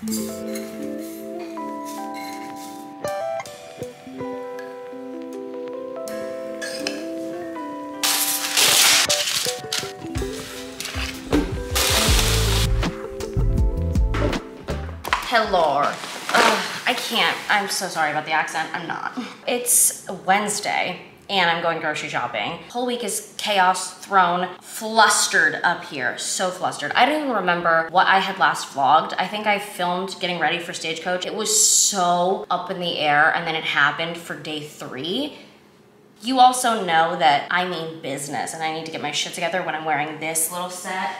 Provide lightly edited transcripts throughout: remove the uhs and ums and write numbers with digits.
Hello. I can't. I'm so sorry about the accent. I'm not. It's Wednesday and I'm going grocery shopping. Whole week is chaos, thrown, flustered up here. So flustered. I don't even remember what I had last vlogged. I think I filmed getting ready for Stagecoach. It was so up in the air and then it happened for day 3. You also know that I mean business and I need to get my shit together when I'm wearing this little set.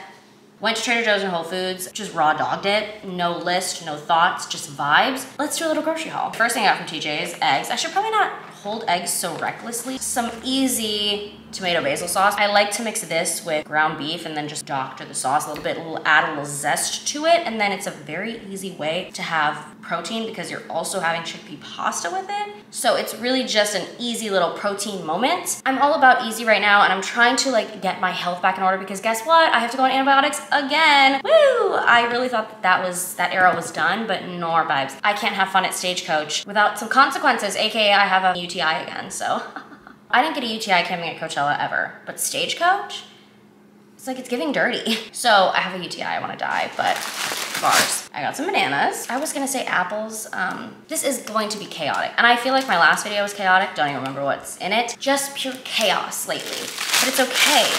Went to Trader Joe's and Whole Foods, just raw dogged it. No list, no thoughts, just vibes. Let's do a little grocery haul. First thing I got from TJ's, eggs. I should probably not hold eggs so recklessly. Some easy tomato basil sauce. I like to mix this with ground beef and then just doctor the sauce a little bit, add a little zest to it. And then it's a very easy way to have protein because you're also having chickpea pasta with it. So it's really just an easy little protein moment. I'm all about easy right now and I'm trying to like get my health back in order because guess what? I have to go on antibiotics again. Woo! I really thought that era was done, but no more vibes. I can't have fun at Stagecoach without some consequences, AKA I have a UTI again, so. I didn't get a UTI camping at Coachella ever, but Stagecoach? It's like it's giving dirty. So I have a UTI, I wanna die, but bars. I got some bananas. I was gonna say apples. This is going to be chaotic. And I feel like my last video was chaotic. Don't even remember what's in it. Just pure chaos lately. But it's okay,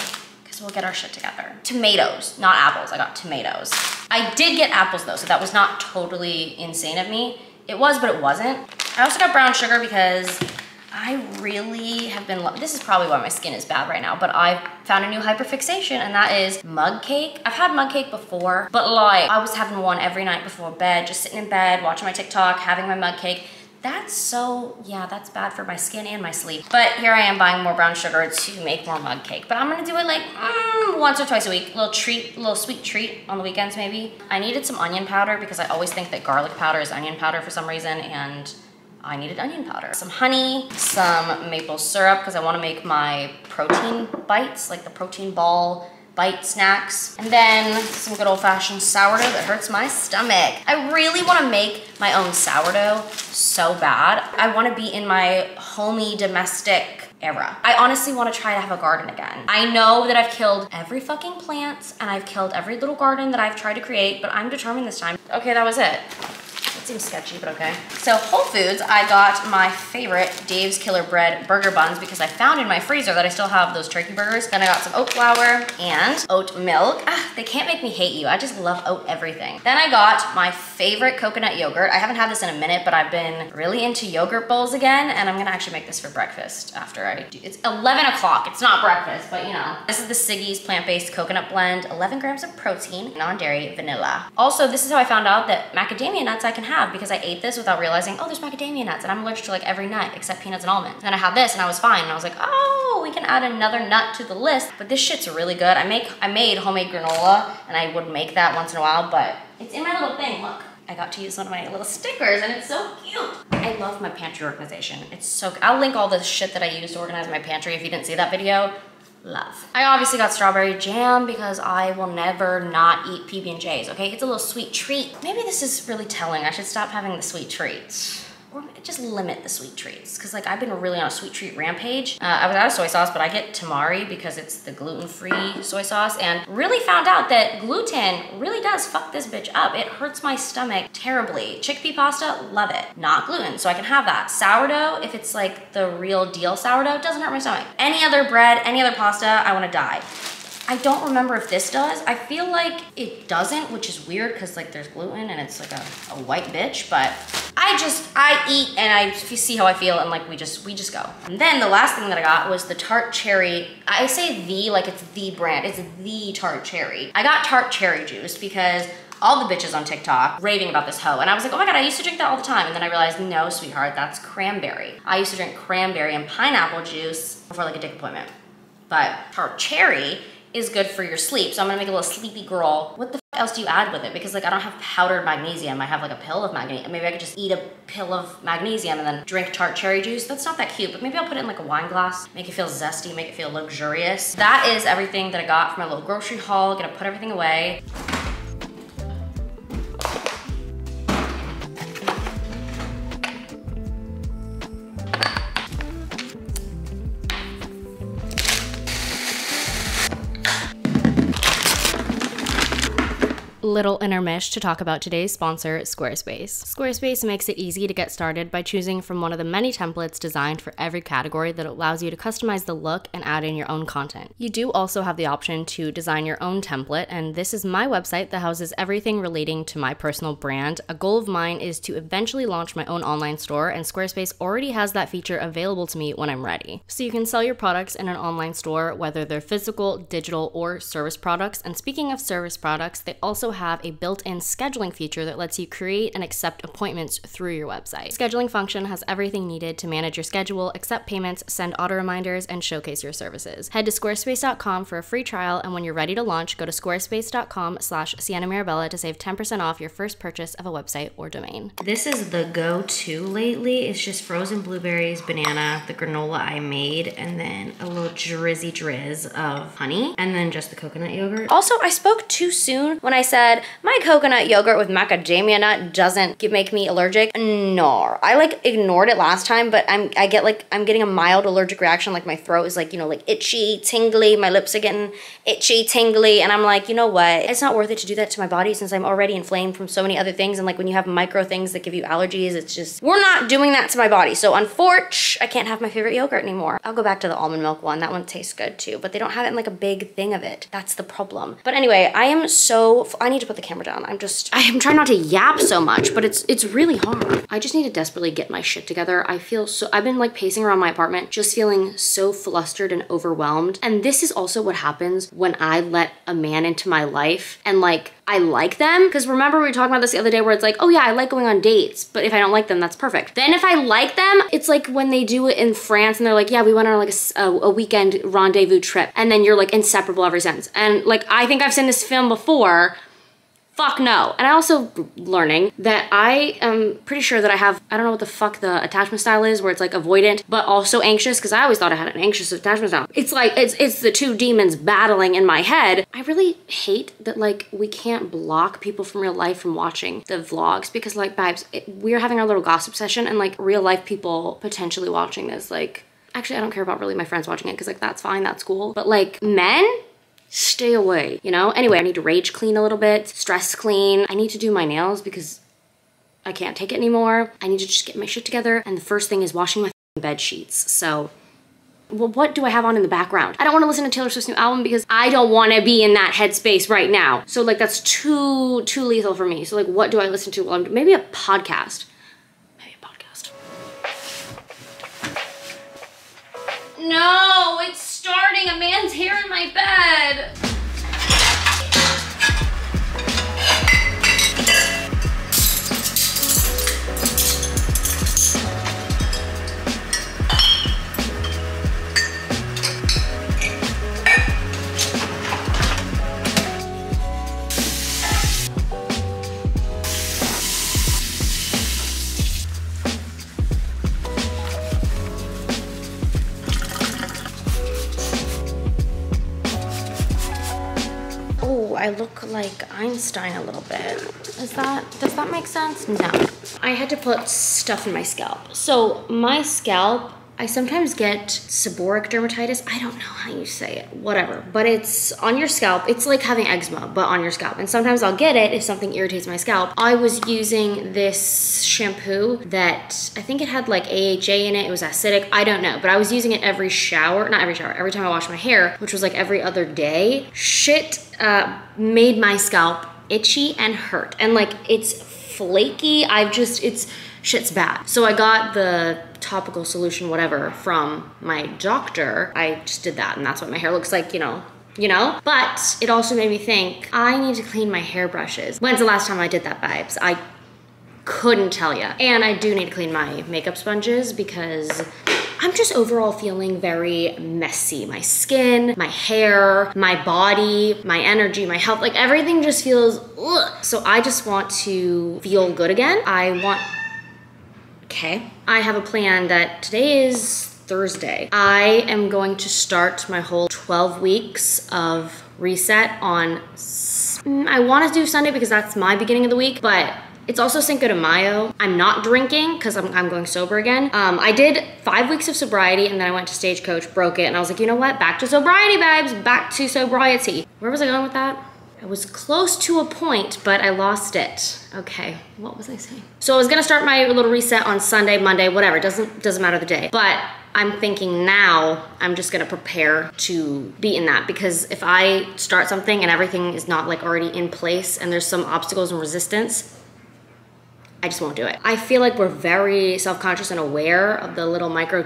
because we'll get our shit together. Tomatoes, not apples. I got tomatoes. I did get apples though, so that was not totally insane of me. It was, but it wasn't. I also got brown sugar because I really have been, this is probably why my skin is bad right now, but I've found a new hyperfixation and that is mug cake. I've had mug cake before, but like I was having one every night before bed, just sitting in bed, watching my TikTok, having my mug cake. That's so, yeah, that's bad for my skin and my sleep. But here I am buying more brown sugar to make more mug cake. But I'm gonna do it like once or twice a week. Little treat, little sweet treat on the weekends maybe. I needed some onion powder because I always think that garlic powder is onion powder for some reason, and I needed onion powder. Some honey, some maple syrup because I want to make my protein bites, like the protein ball bite snacks. And then some good old-fashioned sourdough that hurts my stomach. I really want to make my own sourdough so bad. I want to be in my homey domestic era. I honestly want to try to have a garden again. I know that I've killed every fucking plant and I've killed every little garden that I've tried to create, but I'm determined this time. Okay, that was it. It seems sketchy, but okay. So Whole Foods, I got my favorite Dave's Killer Bread burger buns because I found in my freezer that I still have those turkey burgers. Then I got some oat flour and oat milk. They can't make me hate you. I just love oat everything. Then I got my favorite coconut yogurt. I haven't had this in a minute, but I've been really into yogurt bowls again, and I'm gonna actually make this for breakfast after I do. It's 11 o'clock. It's not breakfast, but you know. This is the Siggy's plant-based coconut blend, 11 grams of protein, non-dairy, vanilla. Also, this is how I found out that macadamia nuts I can have because I ate this without realizing, oh, there's macadamia nuts and I'm allergic to like every nut except peanuts and almonds. And then I had this and I was fine. And I was like, oh, we can add another nut to the list. But this shit's really good. I made homemade granola and I would make that once in a while, but it's in my little thing. Look, I got to use one of my little stickers and it's so cute. I love my pantry organization. It's so, I'll link all the shit that I use to organize my pantry if you didn't see that video. Love. I obviously got strawberry jam because I will never not eat PB&Js, okay? It's a little sweet treat. Maybe this is really telling. I should stop having the sweet treats. Or just limit the sweet treats. Cause like I've been really on a sweet treat rampage. I was out of soy sauce, but I get tamari because it's the gluten-free soy sauce, and really found out that gluten really does fuck this bitch up. It hurts my stomach terribly. Chickpea pasta, love it. Not gluten, so I can have that. Sourdough, if it's like the real deal sourdough, doesn't hurt my stomach. Any other bread, any other pasta, I wanna die. I don't remember if this does. I feel like it doesn't, which is weird because like there's gluten and it's like a white bitch, but I eat and I see how I feel and like we just go. And then the last thing that I got was the tart cherry. I say the like it's the brand, it's the tart cherry. I got tart cherry juice because all the bitches on TikTok raving about this hoe. And I was like, oh my God, I used to drink that all the time. And then I realized, no, sweetheart, that's cranberry. I used to drink cranberry and pineapple juice before like a dick appointment. But tart cherry is good for your sleep. So I'm gonna make a little sleepy girl. What the f else do you add with it? Because like I don't have powdered magnesium. I have like a pill of magnesium. Maybe I could just eat a pill of magnesium and then drink tart cherry juice. That's not that cute, but maybe I'll put it in like a wine glass, make it feel zesty, make it feel luxurious. That is everything that I got from my little grocery haul. Gonna put everything away. little intermish to talk about today's sponsor, Squarespace. Squarespace makes it easy to get started by choosing from one of the many templates designed for every category that allows you to customize the look and add in your own content. You do also have the option to design your own template, and this is my website that houses everything relating to my personal brand. A goal of mine is to eventually launch my own online store, and Squarespace already has that feature available to me when I'm ready. So you can sell your products in an online store, whether they're physical, digital, or service products. And speaking of service products, they also have a built-in scheduling feature that lets you create and accept appointments through your website. Scheduling function has everything needed to manage your schedule, accept payments, send auto reminders, and showcase your services. Head to squarespace.com for a free trial, and when you're ready to launch, go to squarespace.com/SiennaMirabella to save 10% off your first purchase of a website or domain. This is the go-to lately. It's just frozen blueberries, banana, the granola I made, and then a little drizzy drizz of honey, and then just the coconut yogurt. Also, I spoke too soon when I said my coconut yogurt with macadamia nut doesn't make me allergic. No, I like ignored it last time, but I'm getting a mild allergic reaction. Like my throat is like, you know, like itchy, tingly. My lips are getting itchy, tingly, and I'm like, you know what? It's not worth it to do that to my body since I'm already inflamed from so many other things. And like when you have micro things that give you allergies, it's just, we're not doing that to my body. So unfortunately, I can't have my favorite yogurt anymore. I'll go back to the almond milk one. That one tastes good too, but they don't have it in like a big thing of it. That's the problem. But anyway, I need to put the camera down. I am trying not to yap so much, but it's really hard. I just need to desperately get my shit together. I've been like pacing around my apartment, just feeling so flustered and overwhelmed. And this is also what happens when I let a man into my life and like, I like them. Because remember we were talking about this the other day where it's like, oh yeah, I like going on dates, but if I don't like them, that's perfect. Then if I like them, it's like when they do it in France and they're like, yeah, we went on like a weekend rendezvous trip, and then you're like inseparable ever since. And like, I think I've seen this film before. Fuck no. And I also learning that I am pretty sure that I don't know what the fuck the attachment style is, where it's like avoidant, but also anxious, because I always thought I had an anxious attachment style. It's like, it's the two demons battling in my head. I really hate that like we can't block people from real life from watching the vlogs, because like, babes, we're having our little gossip session and like real life people potentially watching this, like, actually I don't care about really my friends watching it, because like that's fine, that's cool. But like men, stay away, you know? Anyway, I need to rage clean a little bit, stress clean. I need to do my nails because I can't take it anymore. I need to just get my shit together. And the first thing is washing my bed sheets. So, well, what do I have on in the background? I don't want to listen to Taylor Swift's new album because I don't want to be in that headspace right now. So like that's too lethal for me. So like what do I listen to? Well, maybe a podcast. No, it's starting. A man's hair in my bed. I look like Einstein a little bit. Does that make sense? No. I had to put stuff in my scalp. So my scalp, I sometimes get seborrheic dermatitis. I don't know how you say it, whatever. But it's on your scalp. It's like having eczema, but on your scalp. And sometimes I'll get it if something irritates my scalp. I was using this shampoo that I think it had like AHA in it. It was acidic, I don't know. But I was using it every time I wash my hair, which was like every other day. Shit made my scalp itchy and hurt. And like it's flaky. Shit's bad. So I got the topical solution, whatever, from my doctor. I just did that and that's what my hair looks like, you know? But it also made me think, I need to clean my hairbrushes. When's the last time I did that, babes? I couldn't tell you. And I do need to clean my makeup sponges because I'm just overall feeling very messy. My skin, my hair, my body, my energy, my health, like everything just feels ugh. So I just want to feel good again. I have a plan that today is Thursday. I am going to start my whole 12 weeks of reset on, I want to do Sunday because that's my beginning of the week, but it's also Cinco de Mayo. I'm not drinking because I'm going sober again. I did 5 weeks of sobriety and then I went to Stagecoach, broke it, and I was like, you know what? Back to sobriety, babes. Back to sobriety. Where was I going with that? I was close to a point, but I lost it. Okay, what was I saying? So I was gonna start my little reset on Sunday, Monday, whatever, doesn't matter the day. But I'm thinking now I'm just gonna prepare to be in that, because if I start something and everything is not like already in place and there's some obstacles and resistance, I just won't do it. I feel like we're very self-conscious and aware of the little micro,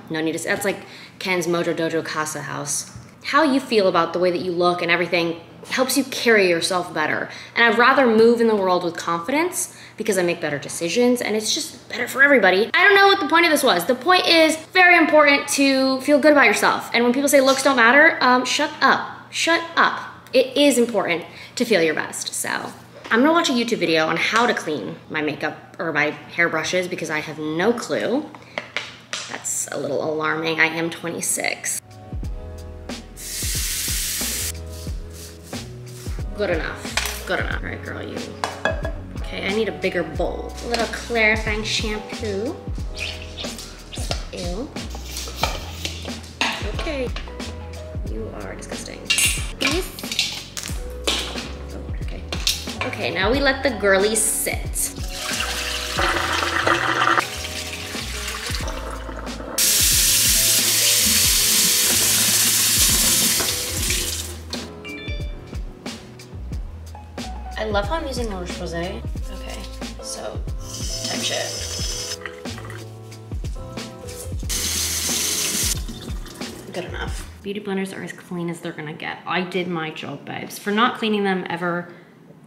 no need to say, that's like Ken's Mojo Dojo Casa house. How you feel about the way that you look and everything helps you carry yourself better. And I'd rather move in the world with confidence because I make better decisions and it's just better for everybody. I don't know what the point of this was. The point is very important to feel good about yourself. And when people say looks don't matter, shut up, shut up. It is important to feel your best. So I'm gonna watch a YouTube video on how to clean my makeup or my hairbrushes because I have no clue. That's a little alarming. I am 26. Good enough, good enough. All right, girl, you. Okay, I need a bigger bowl. A little clarifying shampoo. Ew. Okay, you are disgusting. Please. Oh, okay. Okay, now we let the girlies sit. I love how I'm using La Roche-Posay. Okay, so type shit. Good enough. Beauty blenders are as clean as they're gonna get. I did my job, babes. For not cleaning them ever,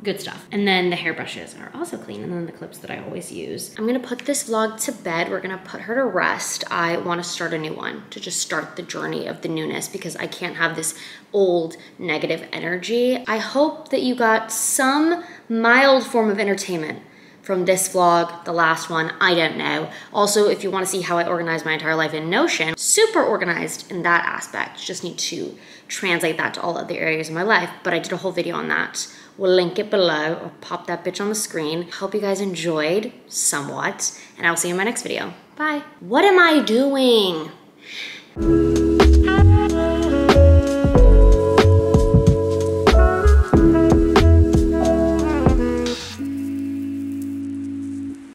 good stuff. And then the hairbrushes are also clean, and then the clips that I always use. I'm gonna put this vlog to bed. We're gonna put her to rest. I wanna start a new one to just start the journey of the newness because I can't have this old negative energy. I hope that you got some mild form of entertainment from this vlog, the last one, I don't know. Also, if you wanna see how I organize my entire life in Notion, super organized in that aspect. Just need to translate that to all other areas of my life, but I did a whole video on that. We'll link it below or pop that bitch on the screen. Hope you guys enjoyed somewhat, and I'll see you in my next video. Bye. What am I doing?